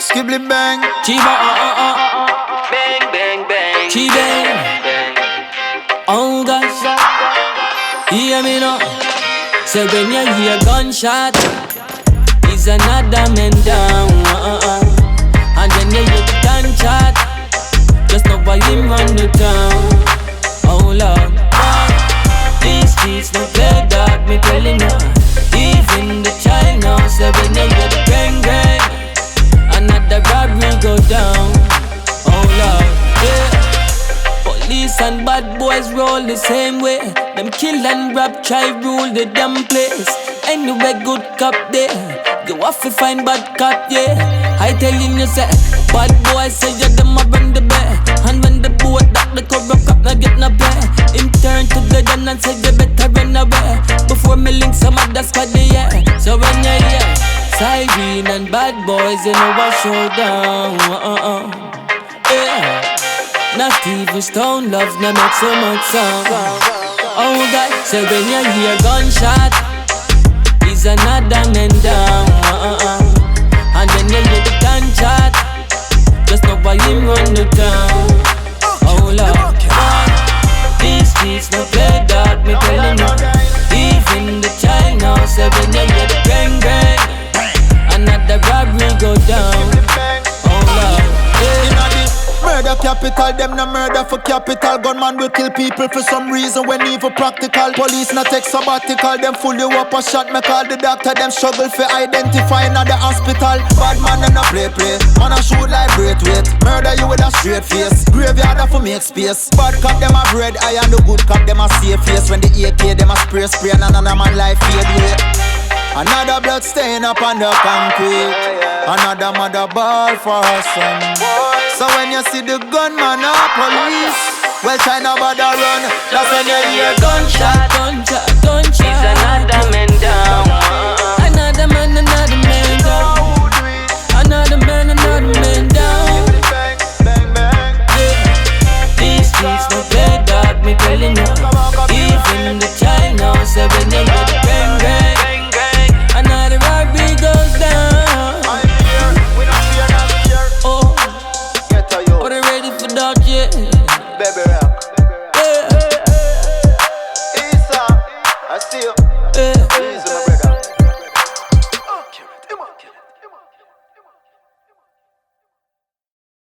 Skibly bang. Chiba, Bang, bang, bang. Chiba. Oh gosh, hear me now. So when you hear gunshot, is another man down. And then you hear the gunshot, just know why him run the town. Oh Lord, these streets no play dog, me telling you. Even the child now, so when you hear the bang bang, another robbery go down. Oh Lord, yeah. Police and bad boys roll the same way. Them kill and rob, try rule the damn place. Anyway, good cop there, you have to find bad cop, yeah. I telling you, say, bad boys say you them a run the bear. And when the boat that the corrupt cop not get no pay, him turn to the gun and say you better run away before me link some other squad the yeah. So when you hear siren and bad boys, you know what showdown. Yeah. Not even stone love, no make so much sound. Oh God, so when you hear gunshot, is another man down. And then you hear the gunshot, just know why him run the town. Oh Lord, these streets no play dog, me telling you. Even the child now, so when you hear the bang bang, another robbery go down. Oh Lord, yeah. Murder capital, them no murder for capital. Gunman will kill people for some reason when evil practical. Police not take sabbatical, them fool you up a shot. Me call the doctor, them struggle for identifying at the hospital. Bad man them no play. Man a shoot like great weight. Murder you with a straight face. Graveyard a for make space. Bad cop them a bread, I and the good cop them a safe face. When the AK them a spray and another man life fade away. Another blood stain up on the concrete. Another mother ball for her son. So when you see the gunman or police, well try not bother run. That's when you hear gunshot. Gunshot, gunshot. Is another man